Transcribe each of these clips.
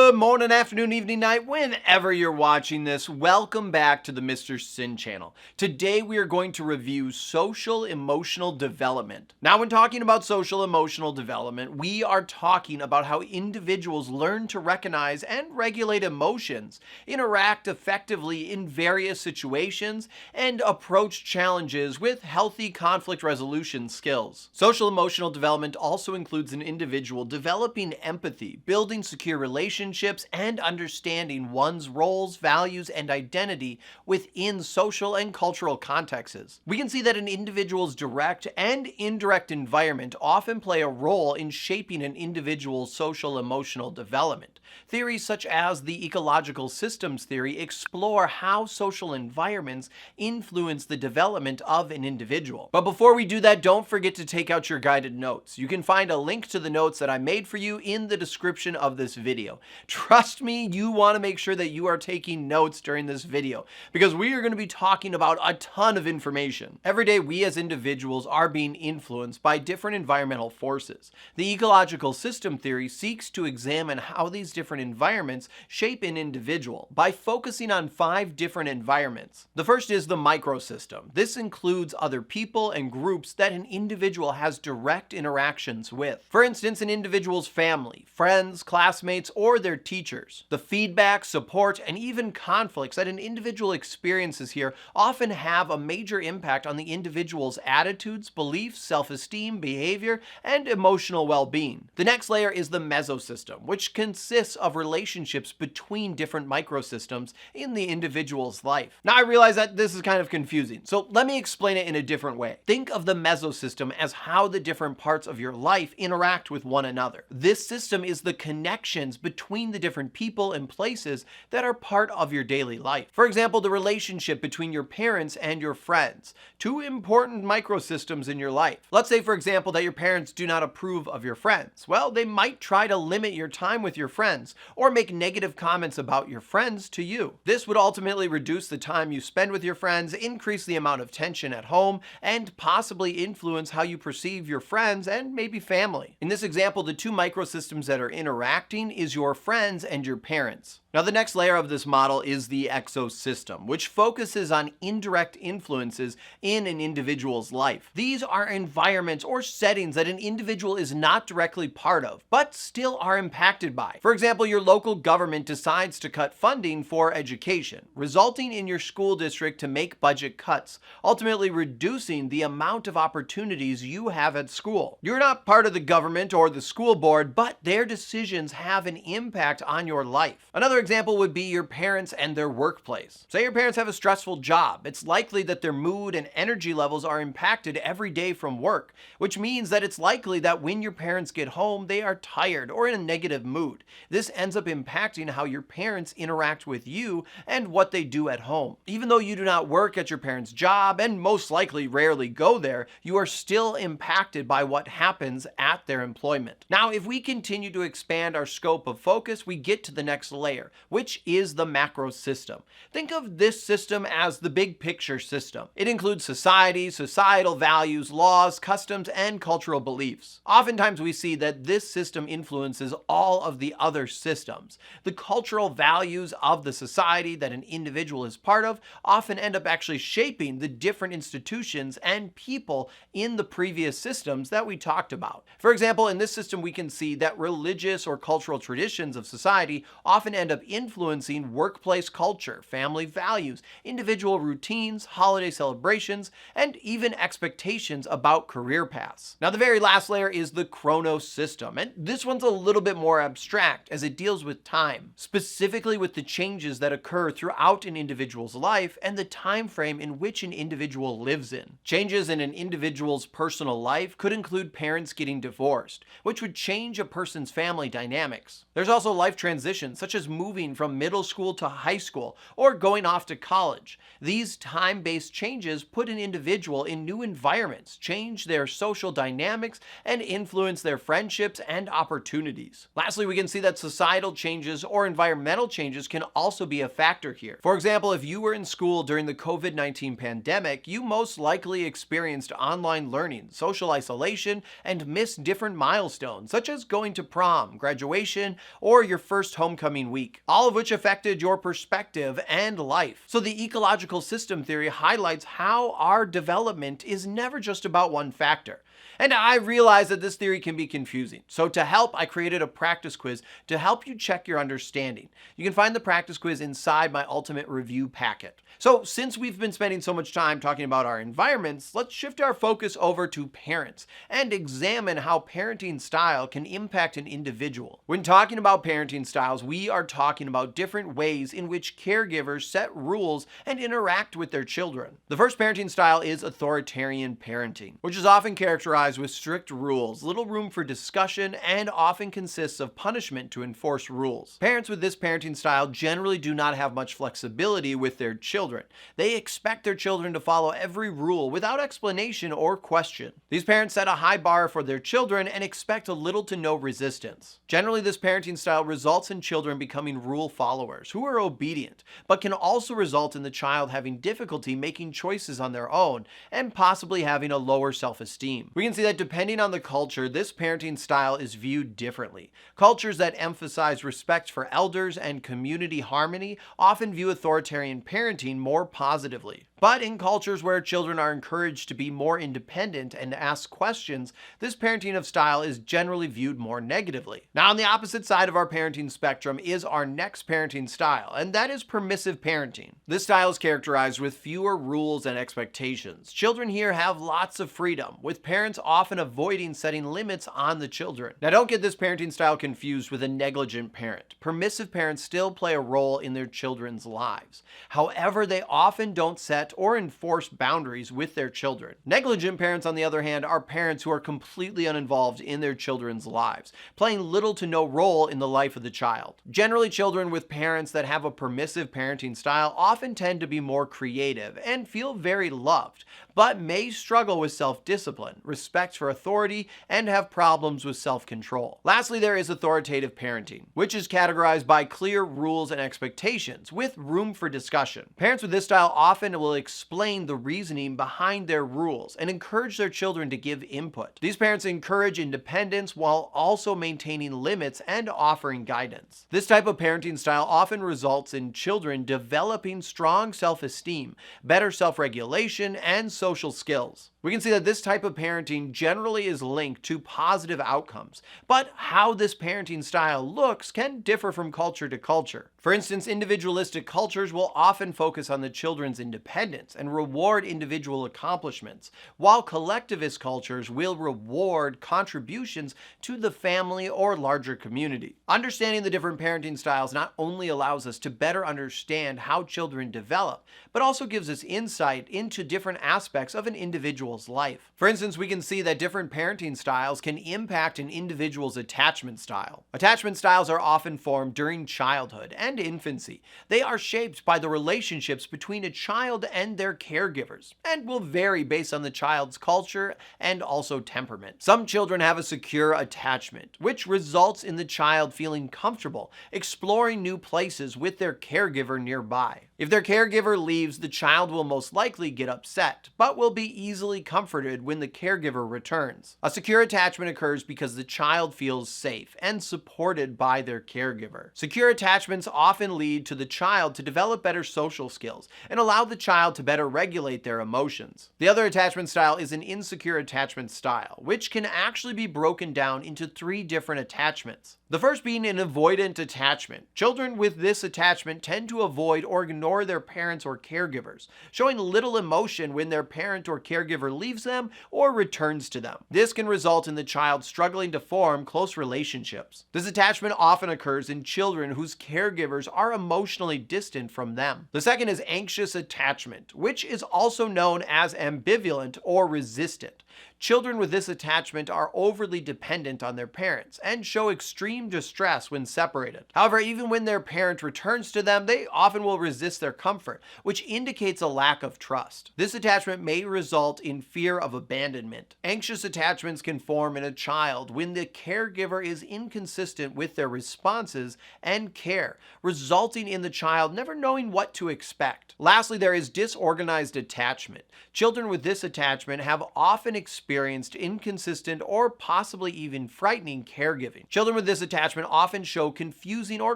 Good morning, afternoon, evening, night, whenever you're watching this. Welcome back to the Mr. Sinn channel. Today we are going to review social emotional development. Now, when talking about social emotional development, we are talking about how individuals learn to recognize and regulate emotions, interact effectively in various situations, and approach challenges with healthy conflict resolution skills. Social emotional development also includes an individual developing empathy, building secure relationships, and understanding one's roles, values, and identity within social and cultural contexts. We can see that an individual's direct and indirect environment often play a role in shaping an individual's social emotional development. Theories such as the ecological systems theory explore how social environments influence the development of an individual. But before we do that, don't forget to take out your guided notes. You can find a link to the notes that I made for you in the description of this video. Trust me, you want to make sure that you are taking notes during this video because we are going to be talking about a ton of information. Every day, we as individuals are being influenced by different environmental forces. The ecological system theory seeks to examine how these different environments shape an individual by focusing on 5 different environments. The first is the microsystem. This includes other people and groups that an individual has direct interactions with. For instance, an individual's family, friends, classmates, or their teachers. The feedback, support, and even conflicts that an individual experiences here often have a major impact on the individual's attitudes, beliefs, self-esteem, behavior, and emotional well-being. The next layer is the mesosystem, which consists of relationships between different microsystems in the individual's life. Now, I realize that this is kind of confusing, so let me explain it in a different way. Think of the mesosystem as how the different parts of your life interact with one another. This system is the connections between the different people and places that are part of your daily life. For example, the relationship between your parents and your friends, 2 important microsystems in your life. Let's say, for example, that your parents do not approve of your friends. Well, they might try to limit your time with your friends or make negative comments about your friends to you. This would ultimately reduce the time you spend with your friends, increase the amount of tension at home, and possibly influence how you perceive your friends and maybe family. In this example, the 2 microsystems that are interacting is your friends and your parents. Now, the next layer of this model is the exosystem, which focuses on indirect influences in an individual's life. These are environments or settings that an individual is not directly part of, but still are impacted by. For example, your local government decides to cut funding for education, resulting in your school district to make budget cuts, ultimately reducing the amount of opportunities you have at school. You're not part of the government or the school board, but their decisions have an impact on your life. Another example would be your parents and their workplace. Say your parents have a stressful job. It's likely that their mood and energy levels are impacted every day from work, which means that it's likely that when your parents get home, they are tired or in a negative mood. This ends up impacting how your parents interact with you and what they do at home. Even though you do not work at your parents' job and most likely rarely go there, you are still impacted by what happens at their employment. Now, if we continue to expand our scope of focus, we get to the next layer, which is the macrosystem. Think of this system as the big picture system. It includes society, societal values, laws, customs, and cultural beliefs. Oftentimes we see that this system influences all of the other systems. The cultural values of the society that an individual is part of often end up actually shaping the different institutions and people in the previous systems that we talked about. For example, in this system we can see that religious or cultural traditions of society often end up influencing workplace culture, family values, individual routines, holiday celebrations, and even expectations about career paths. Now, the very last layer is the Chronosystem, and this one's a little bit more abstract as it deals with time, specifically with the changes that occur throughout an individual's life and the time frame in which an individual lives in. Changes in an individual's personal life could include parents getting divorced, which would change a person's family dynamics. There's also life transitions such as moving from middle school to high school or going off to college. These time-based changes put an individual in new environments, change their social dynamics, and influence their friendships and opportunities. Lastly, we can see that societal changes or environmental changes can also be a factor here. For example, if you were in school during the COVID-19 pandemic, you most likely experienced online learning, social isolation, and missed different milestones, such as going to prom, graduation, or your first homecoming week, all of which affected your perspective and life. So the ecological system theory highlights how our development is never just about one factor. And I realize that this theory can be confusing. So to help, I created a practice quiz to help you check your understanding. You can find the practice quiz inside my ultimate review packet. So since we've been spending so much time talking about our environments, let's shift our focus over to parents and examine how parenting style can impact an individual. When talking about parenting styles, we are talking about different ways in which caregivers set rules and interact with their children. The first parenting style is authoritarian parenting, which is often characterized with strict rules, little room for discussion, and often consists of punishment to enforce rules. Parents with this parenting style generally do not have much flexibility with their children. They expect their children to follow every rule without explanation or question. These parents set a high bar for their children and expect a little to no resistance. Generally, this parenting style results in children becoming rule followers who are obedient, but can also result in the child having difficulty making choices on their own and possibly having a lower self-esteem. We can see that depending on the culture, this parenting style is viewed differently. Cultures that emphasize respect for elders and community harmony often view authoritarian parenting more positively. But in cultures where children are encouraged to be more independent and ask questions, this parenting of style is generally viewed more negatively. Now, on the opposite side of our parenting spectrum is our next parenting style, and that is permissive parenting. This style is characterized with fewer rules and expectations. Children here have lots of freedom, with parents often avoiding setting limits on the children. Now, don't get this parenting style confused with a negligent parent. Permissive parents still play a role in their children's lives. However, they often don't set or enforce boundaries with their children. Negligent parents, on the other hand, are parents who are completely uninvolved in their children's lives, playing little to no role in the life of the child. Generally, children with parents that have a permissive parenting style often tend to be more creative and feel very loved, but may struggle with self-discipline, respect for authority, and have problems with self-control. Lastly, there is authoritative parenting, which is categorized by clear rules and expectations, with room for discussion. Parents with this style often will explain the reasoning behind their rules and encourage their children to give input. These parents encourage independence while also maintaining limits and offering guidance. This type of parenting style often results in children developing strong self-esteem, better self-regulation, and social skills. We can see that this type of parenting generally is linked to positive outcomes, but how this parenting style looks can differ from culture to culture. For instance, individualistic cultures will often focus on the children's independence and reward individual accomplishments, while collectivist cultures will reward contributions to the family or larger community. Understanding the different parenting styles not only allows us to better understand how children develop, but also gives us insight into different aspects of an individual's life. For instance, we can see that different parenting styles can impact an individual's attachment style. Attachment styles are often formed during childhood and infancy. They are shaped by the relationships between a child and their caregivers, and will vary based on the child's culture and also temperament. Some children have a secure attachment, which results in the child feeling comfortable exploring new places with their caregiver nearby. If their caregiver leaves, the child will most likely get upset, but will be easily comforted when the caregiver returns. A secure attachment occurs because the child feels safe and supported by their caregiver. Secure attachments often lead to the child to develop better social skills and allow the child to better regulate their emotions. The other attachment style is an insecure attachment style, which can actually be broken down into 3 different attachments. The first being an avoidant attachment. Children with this attachment tend to avoid or ignore their parents or caregivers, showing little emotion when their parent or caregiver leaves them or returns to them. This can result in the child struggling to form close relationships. This attachment often occurs in children whose caregivers are emotionally distant from them. The second is anxious attachment, which is also known as ambivalent or resistant. Children with this attachment are overly dependent on their parents and show extreme distress when separated. However, even when their parent returns to them, they often will resist their comfort, which indicates a lack of trust. This attachment may result in fear of abandonment. Anxious attachments can form in a child when the caregiver is inconsistent with their responses and care, resulting in the child never knowing what to expect. Lastly, there is disorganized attachment. Children with this attachment have often experienced inconsistent or possibly even frightening caregiving. Children with this attachment often show confusing or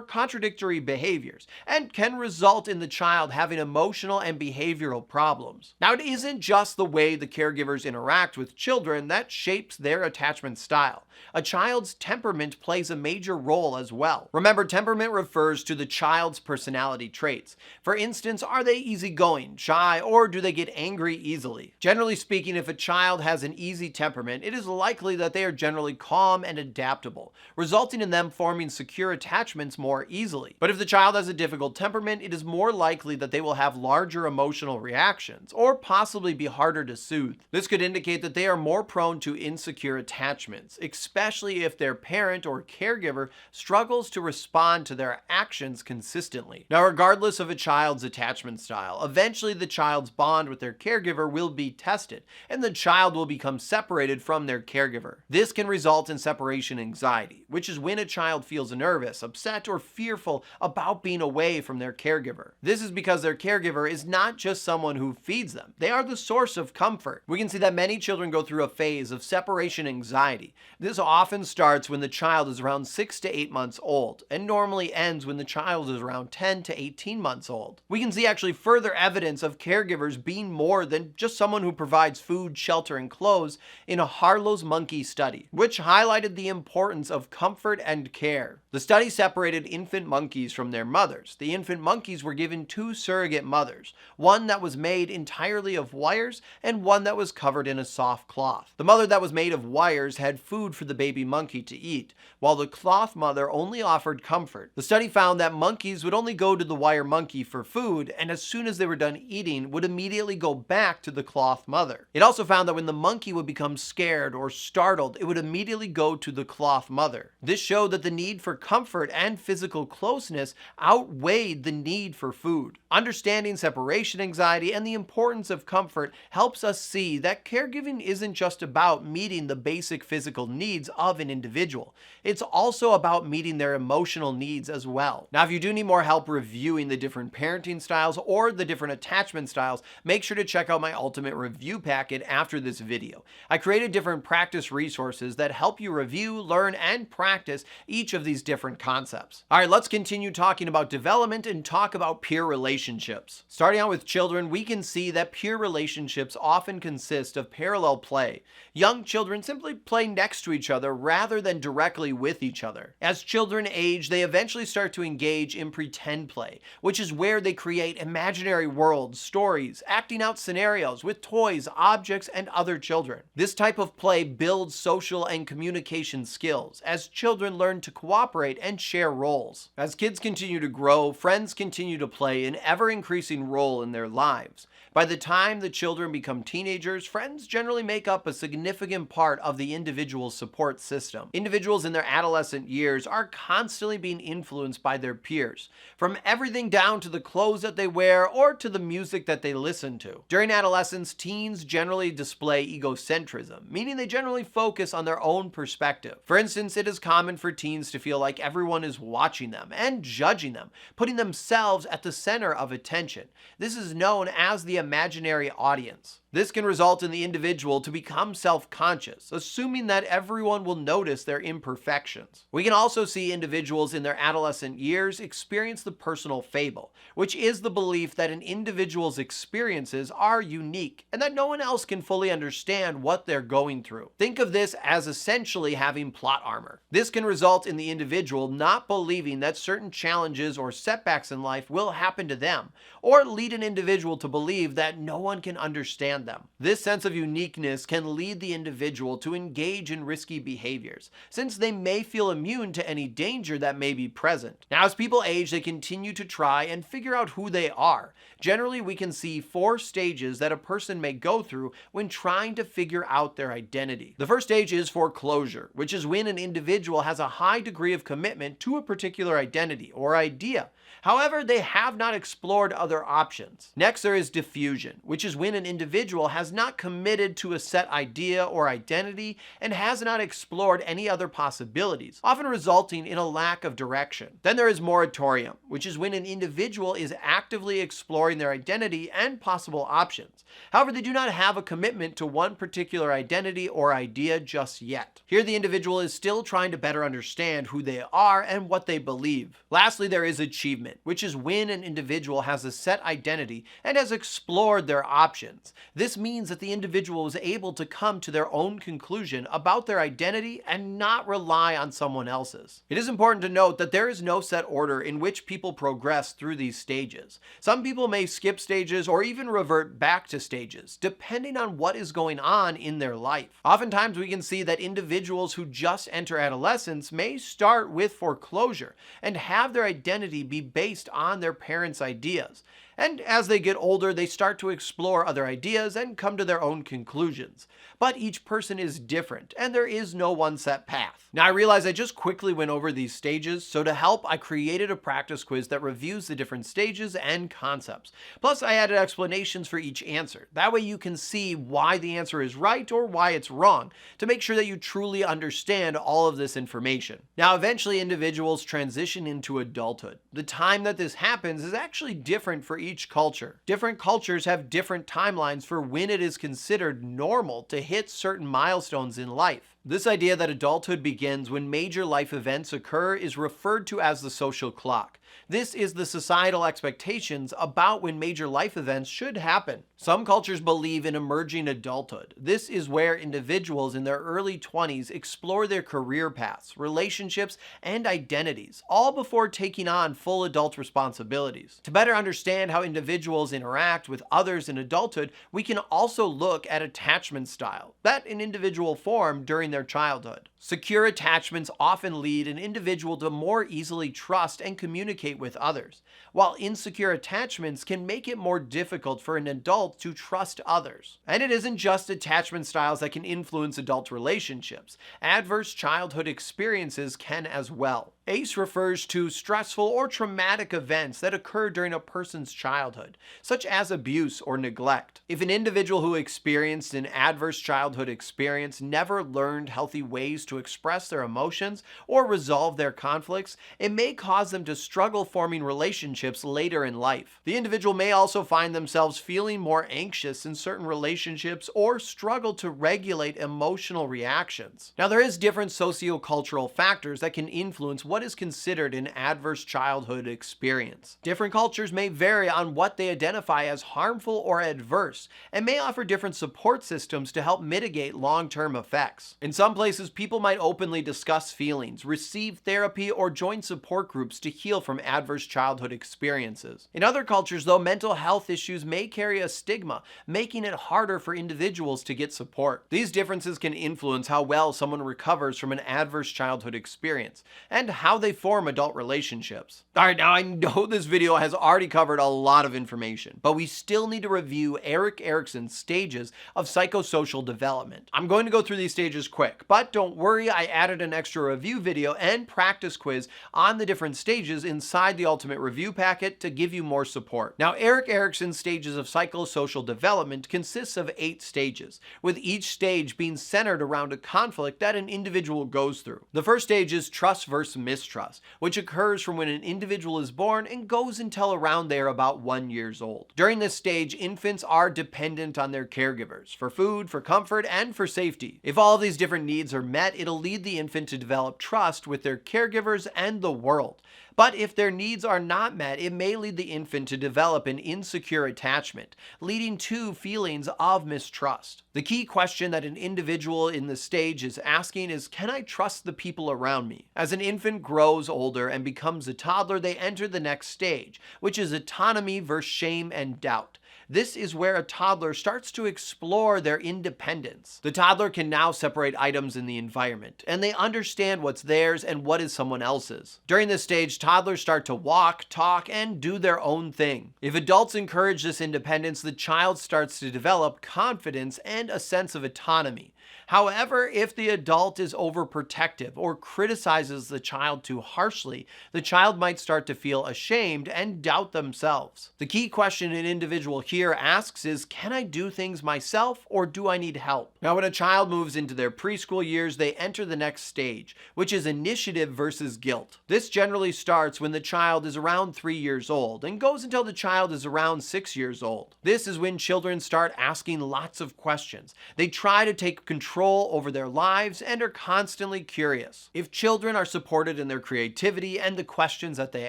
contradictory behaviors and can result in the child having emotional and behavioral problems. Now, it isn't just the way the caregivers interact with children that shapes their attachment style. A child's temperament plays a major role as well. Remember, temperament refers to the child's personality traits. For instance, are they easygoing, shy, or do they get angry easily? Generally speaking, if a child has an easy temperament, it is likely that they are generally calm and adaptable, resulting in them forming secure attachments more easily. But if the child has a difficult temperament, it is more likely that they will have larger emotional reactions, or possibly be harder to soothe. This could indicate that they are more prone to insecure attachments, especially if their parent or caregiver struggles to respond to their actions consistently. Now, regardless of a child's attachment style, eventually the child's bond with their caregiver will be tested, and the child will become separated from their caregiver. This can result in separation anxiety, which is when a child feels nervous, upset, or fearful about being away from their caregiver. This is because their caregiver is not just someone who feeds them. They are the source of comfort. We can see that many children go through a phase of separation anxiety. This often starts when the child is around 6 to 8 months old and normally ends when the child is around 10 to 18 months old. We can see actually further evidence of caregivers being more than just someone who provides food, shelter, and clothes in a Harlow's monkey study, which highlighted the importance of comfort and care. The study separated infant monkeys from their mothers. The infant monkeys were given 2 surrogate mothers, one that was made entirely of wires and one that was covered in a soft cloth. The mother that was made of wires had food for the baby monkey to eat, while the cloth mother only offered comfort. The study found that monkeys would only go to the wire monkey for food, and as soon as they were done eating, would immediately go back to the cloth mother. It also found that when the monkey would become scared or startled, it would immediately go to the cloth mother. This showed that the need for comfort and physical closeness outweighed the need for food. Understanding separation anxiety and the importance of comfort helps us see that caregiving isn't just about meeting the basic physical needs of an individual. It's also about meeting their emotional needs as well. Now, if you do need more help reviewing the different parenting styles or the different attachment styles, make sure to check out my ultimate review packet after this video. I created different practice resources that help you review, learn, and practice each of these different concepts. All right, let's continue talking about development and talk about peer relationships. Starting out with children, we can see that peer relationships often consist of parallel play. Young children simply play next to each other rather than directly with each other. As children age, they eventually start to engage in pretend play, which is where they create imaginary worlds, stories, acting out scenarios with toys, objects, and other children. This type of play builds social and communication skills as children learn to cooperate and share roles. As kids continue to grow, friends continue to play an ever-increasing role in their lives. By the time the children become teenagers, friends generally make up a significant part of the individual's support system. Individuals in their adolescent years are constantly being influenced by their peers, from everything down to the clothes that they wear or to the music that they listen to. During adolescence, teens generally display egocentrism, meaning they generally focus on their own perspective. For instance, it is common for teens to feel like everyone is watching them and judging them, putting themselves at the center of attention. This is known as the imaginary audience. This can result in the individual to become self-conscious, assuming that everyone will notice their imperfections. We can also see individuals in their adolescent years experience the personal fable, which is the belief that an individual's experiences are unique and that no one else can fully understand what they're going through. Think of this as essentially having plot armor. This can result in the individual not believing that certain challenges or setbacks in life will happen to them, or lead an individual to believe believe that no one can understand them. This sense of uniqueness can lead the individual to engage in risky behaviors, since they may feel immune to any danger that may be present. Now, as people age, they continue to try and figure out who they are. Generally, we can see 4 stages that a person may go through when trying to figure out their identity. The first stage is foreclosure, which is when an individual has a high degree of commitment to a particular identity or idea. However, they have not explored other options. Next, there is diffusion, which is when an individual has not committed to a set idea or identity and has not explored any other possibilities, often resulting in a lack of direction. Then there is moratorium, which is when an individual is actively exploring their identity and possible options. However, they do not have a commitment to one particular identity or idea just yet. Here, the individual is still trying to better understand who they are and what they believe. Lastly, there is achievement, which is when an individual has a set identity and has explored their options. This means that the individual is able to come to their own conclusion about their identity and not rely on someone else's. It is important to note that there is no set order in which people progress through these stages. Some people may skip stages or even revert back to stages, depending on what is going on in their life. Oftentimes, we can see that individuals who just enter adolescence may start with foreclosure and have their identity be based on their parents' ideas. And as they get older, they start to explore other ideas and come to their own conclusions. But each person is different, and there is no one set path. Now, I realize I just quickly went over these stages, so to help, I created a practice quiz that reviews the different stages and concepts. Plus, I added explanations for each answer. That way you can see why the answer is right or why it's wrong, to make sure that you truly understand all of this information. Now, eventually, individuals transition into adulthood. The time that this happens is actually different for each culture. Different cultures have different timelines for when it is considered normal to hit certain milestones in life. This idea that adulthood begins when major life events occur is referred to as the social clock. This is the societal expectations about when major life events should happen. Some cultures believe in emerging adulthood. This is where individuals in their early 20s explore their career paths, relationships, and identities, all before taking on full adult responsibilities. To better understand how individuals interact with others in adulthood, we can also look at attachment style that an individual formed during their childhood. Secure attachments often lead an individual to more easily trust and communicate with others, while insecure attachments can make it more difficult for an adult to trust others. And it isn't just attachment styles that can influence adult relationships. Adverse childhood experiences can as well. ACE refers to stressful or traumatic events that occur during a person's childhood, such as abuse or neglect. If an individual who experienced an adverse childhood experience never learned healthy ways to express their emotions or resolve their conflicts, it may cause them to struggle forming relationships later in life. The individual may also find themselves feeling more anxious in certain relationships or struggle to regulate emotional reactions. Now, there is different sociocultural factors that can influence what is considered an adverse childhood experience. Different cultures may vary on what they identify as harmful or adverse, and may offer different support systems to help mitigate long-term effects. In some places, people might openly discuss feelings, receive therapy, or join support groups to heal from adverse childhood experiences. In other cultures, though, mental health issues may carry a stigma, making it harder for individuals to get support. These differences can influence how well someone recovers from an adverse childhood experience, and how they form adult relationships. Alright, now I know this video has already covered a lot of information, but we still need to review Erik Erikson's stages of psychosocial development. I'm going to go through these stages quick, but don't worry, I added an extra review video and practice quiz on the different stages inside the Ultimate Review packet to give you more support. Now, Erik Erikson's stages of psychosocial development consists of 8 stages, with each stage being centered around a conflict that an individual goes through. The first stage is trust versus mistrust, which occurs from when an individual is born and goes until around they are about 1 year old. During this stage, infants are dependent on their caregivers for food, for comfort, and for safety. If all of these different needs are met, it'll lead the infant to develop trust with their caregivers and the world. But if their needs are not met, it may lead the infant to develop an insecure attachment, leading to feelings of mistrust. The key question that an individual in this stage is asking is, can I trust the people around me? As an infant grows older and becomes a toddler, they enter the next stage, which is autonomy versus shame and doubt. This is where a toddler starts to explore their independence. The toddler can now separate items in the environment, and they understand what's theirs and what is someone else's. During this stage, toddlers start to walk, talk, and do their own thing. If adults encourage this independence, the child starts to develop confidence and a sense of autonomy. However, if the adult is overprotective or criticizes the child too harshly, the child might start to feel ashamed and doubt themselves. The key question an individual here asks is, can I do things myself or do I need help? Now, when a child moves into their preschool years, they enter the next stage, which is initiative versus guilt. This generally starts when the child is around 3 years old and goes until the child is around 6 years old. This is when children start asking lots of questions. They try to take control over their lives and are constantly curious. If children are supported in their creativity and the questions that they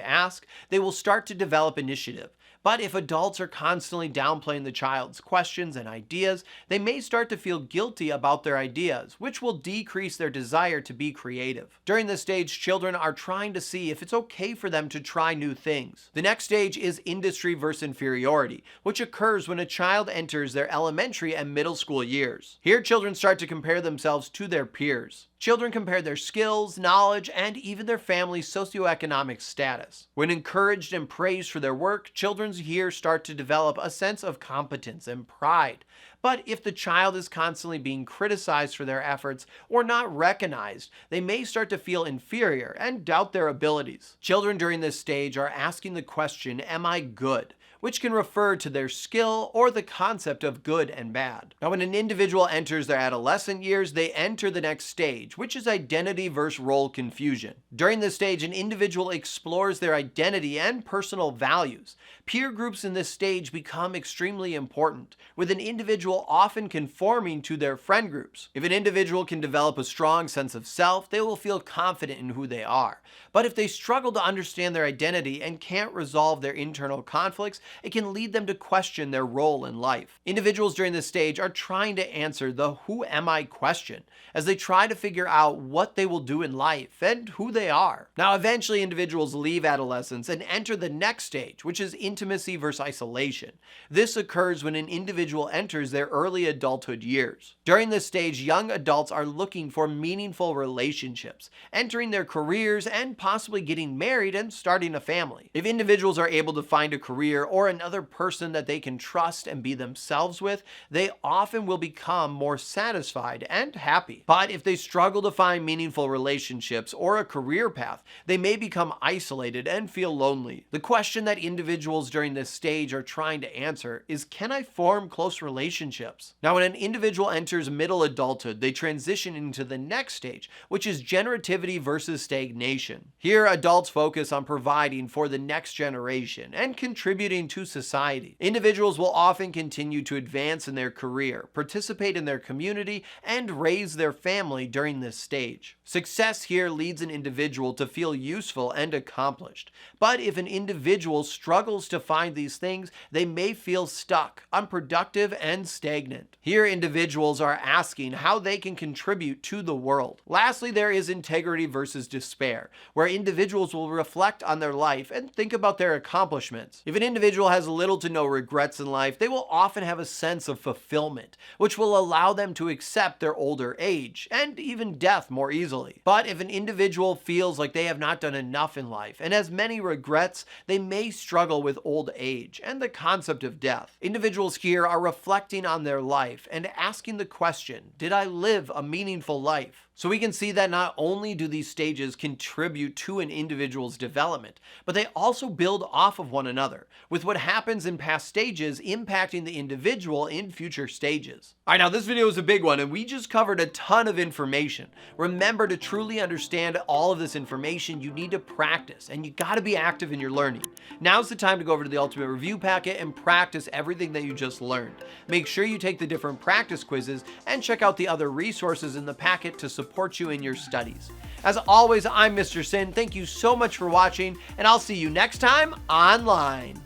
ask, they will start to develop initiative. But if adults are constantly downplaying the child's questions and ideas, they may start to feel guilty about their ideas, which will decrease their desire to be creative. During this stage, children are trying to see if it's okay for them to try new things. The next stage is industry versus inferiority, which occurs when a child enters their elementary and middle school years. Here, children start to compare themselves to their peers. Children compare their skills, knowledge, and even their family's socioeconomic status. When encouraged and praised for their work, children here start to develop a sense of competence and pride. But if the child is constantly being criticized for their efforts or not recognized, they may start to feel inferior and doubt their abilities. Children during this stage are asking the question, am I good? Which can refer to their skill or the concept of good and bad. Now, when an individual enters their adolescent years, they enter the next stage, which is identity versus role confusion. During this stage, an individual explores their identity and personal values. Peer groups in this stage become extremely important, with an individual often conforming to their friend groups. If an individual can develop a strong sense of self, they will feel confident in who they are. But if they struggle to understand their identity and can't resolve their internal conflicts, it can lead them to question their role in life. Individuals during this stage are trying to answer the who am I question as they try to figure out what they will do in life and who they are. Now, eventually individuals leave adolescence and enter the next stage, which is intimacy versus isolation. This occurs when an individual enters their early adulthood years. During this stage, young adults are looking for meaningful relationships, entering their careers and possibly getting married and starting a family. If individuals are able to find a career or another person that they can trust and be themselves with, they often will become more satisfied and happy. But if they struggle to find meaningful relationships or a career path, they may become isolated and feel lonely. The question that individuals during this stage are trying to answer is, can I form close relationships? Now, when an individual enters middle adulthood, they transition into the next stage, which is generativity versus stagnation. Here, adults focus on providing for the next generation and contributing to society. Individuals will often continue to advance in their career, participate in their community, and raise their family during this stage. Success here leads an individual to feel useful and accomplished. But if an individual struggles to find these things, they may feel stuck, unproductive, and stagnant. Here, individuals are asking how they can contribute to the world. Lastly, there is integrity versus despair, where individuals will reflect on their life and think about their accomplishments. If an individual has little to no regrets in life, they will often have a sense of fulfillment, which will allow them to accept their older age and even death more easily. But if an individual feels like they have not done enough in life and has many regrets, they may struggle with old age and the concept of death. Individuals here are reflecting on their life and asking the question, did I live a meaningful life? So we can see that not only do these stages contribute to an individual's development, but they also build off of one another, with what happens in past stages impacting the individual in future stages. All right, now this video is a big one, and we just covered a ton of information. Remember, to truly understand all of this information, you need to practice, and you gotta be active in your learning. Now's the time to go over to the Ultimate Review Packet and practice everything that you just learned. Make sure you take the different practice quizzes and check out the other resources in the packet to support you in your studies. As always, I'm Mr. Sinn. Thank you so much for watching, and I'll see you next time online.